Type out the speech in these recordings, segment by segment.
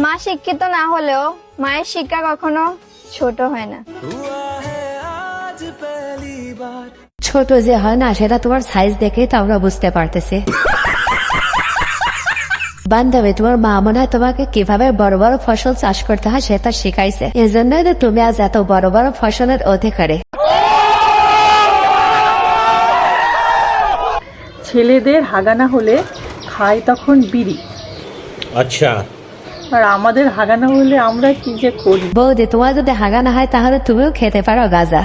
মা শিক্ষিত না হলেও মায়ের শিক্ষা কখনো ছোট হয় না। ছোট যে হয় না সেটা তোমার সাইজ দেখেই তো আমরা বুঝতে পারতেছি। বান্ধবী, তোমার মা মনে হয় তোমাকে কিভাবে বড় বড় ফসল চাষ করতে হয় সেটা শিখাইছে, এজন্যই তো তুমি আজ এত বড় বড় ফসলের অধিকারী। ছেলেদের হাগানা হলে খায় তখন বিড়ি, আচ্ছা, আর আমাদের হাগানা হলে আমরা কি যে করি। বৌদি, তোমার যদি হাগা না হয় তাহলে তুমিও খেতে পারো গাঁজা।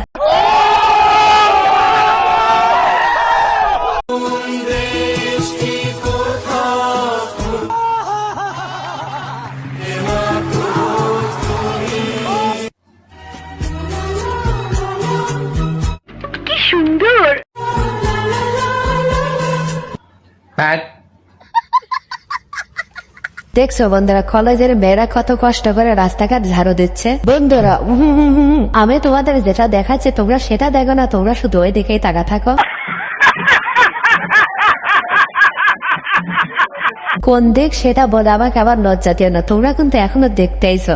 কি সুন্দর। দেখছো বন্ধুরা, কলেজের মেয়েরা কত কষ্ট করে রাস্তাঘাট ঝাড়ু দিচ্ছে। বন্ধুরা, আমি তোমাদের যেটা দেখাচ্ছি তোমরা সেটা দেখো না, তোমরা শুধু ওই দিকেই তাকা থাকো। কোন দিক সেটা বলে আমাকে আবার লজ্জা দিও না, তোমরা কিন্তু এখনো দেখতেইছো।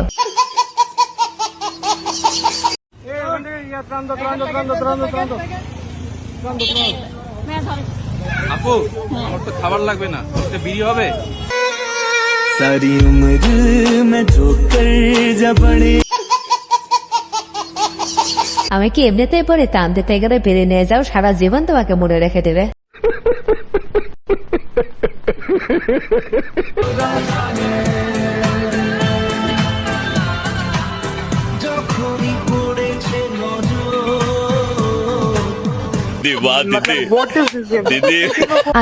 আপু, আমার তো খাবার লাগবে না, একটা বিড়ি হবে? सारी उम्र में जो कर जा बड़े। আমি কি এমনিতেই পরে টান দিতে গেলে বেরিয়ে নিয়ে যাও, সারা জীবন তোমাকে মনে রেখে দেবে।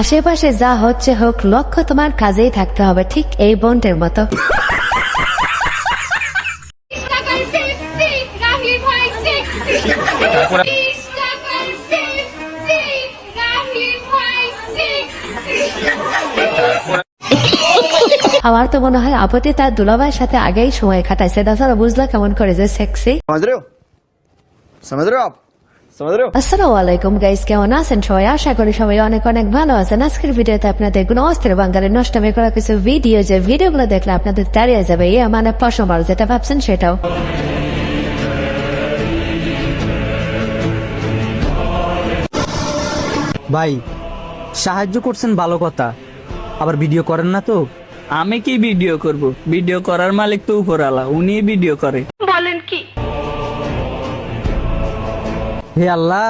আশেপাশে যা হচ্ছে হোক, লক্ষ্য তোমার কাজেই থাকতে হবে, ঠিক এই বন্ডের মতো। আমার তো মনে হয় আপত্তি তার দুলাভাইয়ের সাথে আগেই সময় কাটাইছে, তাছাড়া বুঝলা কেমন করে যে সেক্সি। আসসালামু আলাইকুম গাইস, কেমন আছেন সবাই? আশা করি সবাই অনেক অনেক ভালো আছেন। আজকের ভিডিওতে আপনাদের কোনো অস্থির বাঙালির নষ্টমী করা কিছু ভিডিও, যে ভিডিওগুলো দেখলে আপনাদের দাঁড়িয়ে যাবে মানে পশম, আর যেটা ভাবছেন সেটাও। ভাই, সাহায্য করছেন ভালো কথা, আবার ভিডিও করেন না তো? আমি কি ভিডিও করব? ভিডিও করার মালিক তো উপরওয়ালা, উনি ভিডিও করে। বলেন কি? হে আল্লাহ,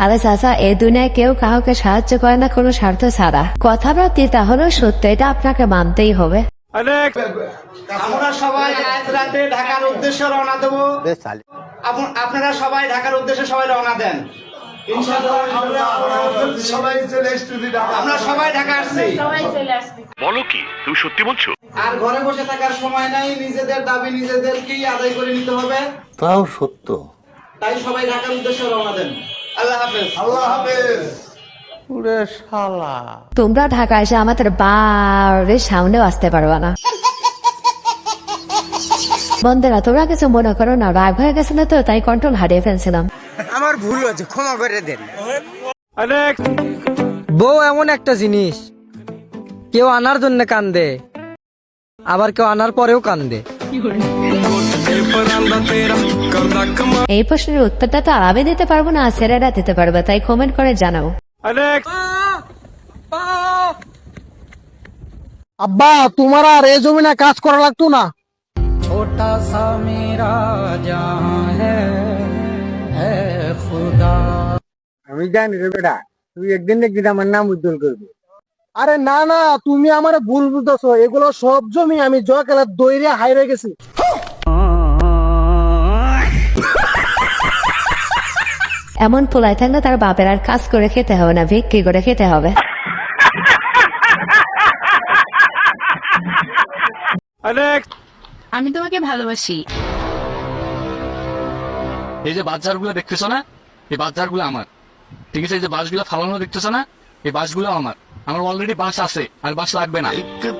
আরে চাচা, এই দুনিয়ায় কেউ কাউকে সাহায্য করে না কোনো স্বার্থ ছাড়া। কথাটা তিতা হলেও সত্য, এটা আপনাকে মানতেই হবে। আমরা সবাই আজ রাতে ঢাকার উদ্দেশ্যে রওনা দেব। আপনারা সবাই ঢাকার উদ্দেশ্যে সবাই রওনা দেন। আমরা সবাই ঢাকা আসছি। বলো কি, তুমি সত্যি বলছো? আর ঘরে বসে থাকার সময় নাই, নিজেদের দাবি নিজেদেরকেই আদায় করে নিতে হবে। তাও সত্য। তাই সবাই ঢাকার উদ্দেশ্যে রওনা দেন। আল্লাহ হাফেজ। আল্লাহ হাফেজ। তোমরা ঢাকা এসে আমাদের বাড়ির সামনেও আসতে পারবা না। বন্ধুরা, তোমরা কিছু মনে করো না, রাগ হয়ে গেছে না তো, তাই কন্ট্রোল হারিয়ে ফেলছিলাম। আমার ভুল হয়েছে, ক্ষমা করে দেন। বউ এমন একটা জিনিস, কেউ আনার জন্য কান্দে, আবার কেউ আনার পরেও কান্দে। এই প্রশ্নের উত্তরটা তো আমি দিতে পারবো না, ছেলেরা দিতে পারবে, তাই কমেন্ট করে জানাও। আব্বা, তোমার আর এই জমিনে কাজ করা লাগতো না। ছোটা সা মেরা জাহাঁ হ্যায় খুদা। আমি জানি রে বেটা, তুই একদিন একদিন আমার নাম উজ্জ্বল করবি। আরে না না, তুমি আমার ভুল বুঝতেছো, এগুলো সব জমি আমি জয় খেলার দৈরে হাইরে গেছি। এমন পোলাই থাকলে তার বাপের আর কাজ করে খেতে হবে না, বিক্রি করে খেতে হবে। আমি তোমাকে ভালোবাসি। এই যে বাজারগুলো দেখতেছো না, এই বাজারগুলো আমার, ঠিক আছে? এই যে বাসগুলো ফালানো দেখতেছো না, এই বাসগুলো আমার। আমার অলরেডি বাস আছে, আর বাস লাগবে না।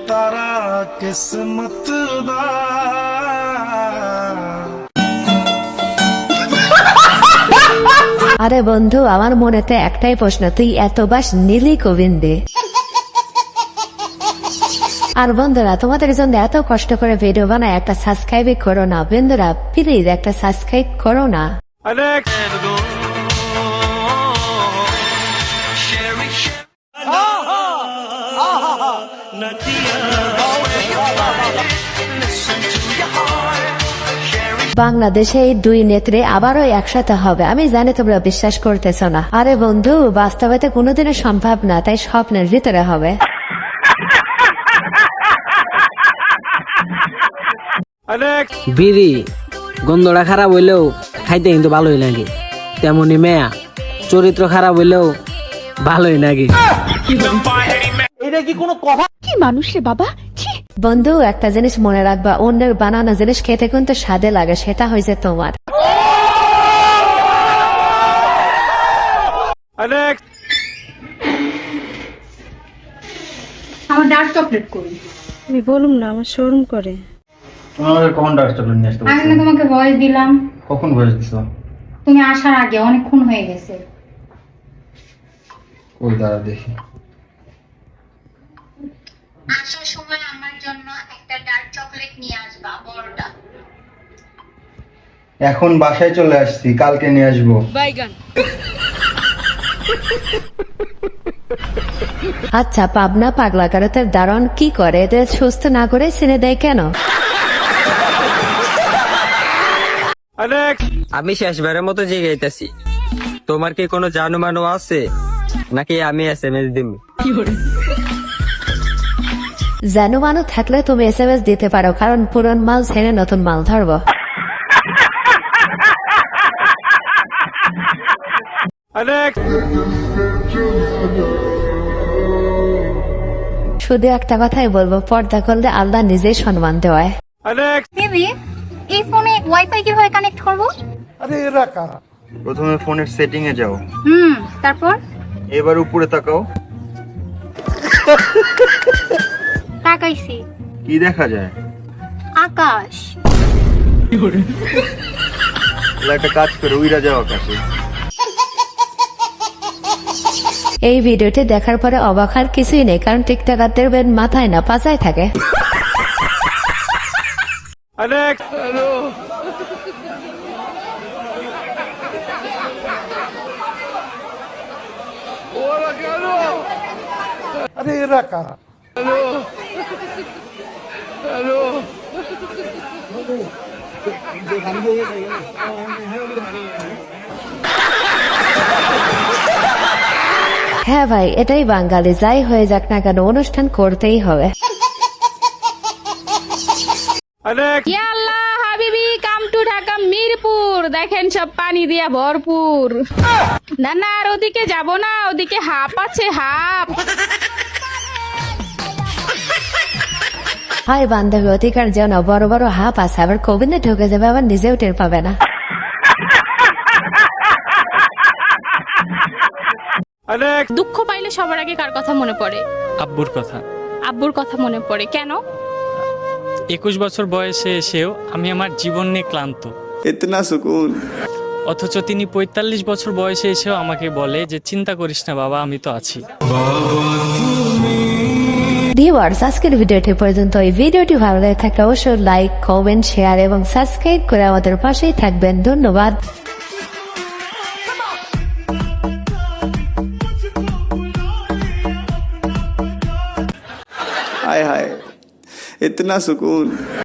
तारा किस्मत दा আরে বন্ধু, আমার মনেতে একটাই প্রশ্ন, তুই এত বাস নীলি গোবিন্দে? আর বন্ধুরা, তোমাদের জন্য এত কষ্ট করে ভিডিও বানায়, একটা সাবস্ক্রাইব করো না বন্ধুরা, প্লিজ একটা সাবস্ক্রাইব করো না। বাংলাদেশে এই দুই নেত্রী আবারও একসাথে হবে, আমি জানি তোমরা বিশ্বাস করতেছ না। আরে বন্ধু, বাস্তবতে কোনোদিনও সম্ভব না, তাই স্বপ্নের ভিতরে হবে। বিড়ি গন্ধটা খারাপ হইলেও খাইতে কিন্তু ভালোই লাগে, তেমনি মেয়া চরিত্র খারাপ হইলেও ভালোই লাগে। বন্ধু, একটা জিনিস মনে রাখবা, অন্যের বানানো জিনিস খেতে কিন্তু স্বাদে লাগে, সেটা হয়েছে তোমার। আমার ডার্ক চকলেট করুন। আমি বলুম না, আমার শোরুম করে। তোমার কখন ডার্ক চকলেট নিয়ে আসতে আমি না তোমাকে ভয়েস দিলাম, কখন বয়স দিছো? তুমি আসার আগে অনেকক্ষণ হয়ে গেছে। ওই দাঁড়া দেখি। আসার সময় আমার জন্য একটা ডার্ক চকলেট নিয়ে আসবা, বড়টা। এখন বাসায় চলে আসছি, কালকে নিয়ে আসবো। আচ্ছা, পাবনা পাগলা কারতের দারণ কি করে? এদের সুস্থ না করে ছেড়ে দেয় কেন? আমি শেষবারের মতো জিগাইতেছি, তোমার কি কোনো জানুমানু আছে নাকি আমি SMS দিম? জানু মানু থাকলে তুমি SMS দিতে পারো, কারণ পুরন মাল ছেড়ে নতুন মাল ধরবো। শুধু একটা কথাই বলবো, পর্দা করলে আল্লাহ নিজেই সম্মান দেওয়ায়। বেবি, এই ফোনে ওয়াইফাই কিভাবে কানেক্ট করব? প্রথমে ফোনের সেটিং এ যাও, তারপর এবার উপরে তাকাও। তাকাইছি, কি দেখা যায়? আকাশ। তাহলে একটা কাজ করে উইরা যাও আকাশে। এই ভিডিওটি দেখার পরে অবাক হওয়ার কিছুই নেই, কারণ টিকটকারদের ব্রেন মাথায় না পাছায় থাকে। হ্যাঁ ভাই, এটাই বাঙালি, যাই হয়ে যাক না কেন অনুষ্ঠান করতেই হবে। ইয়া আল্লাহ, হাবিবি কাম টু ঢাকা মিরপুর, দেখেন সব পানি দিয়া ভরপুর। না না, আর ওদিকে যাব না, ওদিকে হাপ আছে, হাপ। হাই বান্ধবী, অধিকার যেও না, বড় বড় হাপ আছে, আবার কোভিডে ঢুকে যাবে, আবার নিজেও টের পাবে না। দুঃখ পাইলে সবার আগে কার কথা মনে পড়ে? আব্বুর কথা। আব্বুর কথা মনে পড়ে কেন? 21 বছর বয়সে এসেও আমি আমার জীবন নিয়ে ক্লান্ত। इतना सुकून। অথচ তিনি 45 বছর বয়সে এসেও আমাকে বলে যে চিন্তা করিস না বাবা, আমি তো আছি। ভিউয়ার্স, আজকের ভিডিওটি পর্যন্ত। এই ভিডিওটি ভালো লাগে থাকলে অবশ্যই লাইক, কমেন্ট, শেয়ার এবং সাবস্ক্রাইব করে আমাদের পাশেই থাকবেন। ধন্যবাদ। हाय हाय इतना सुकून।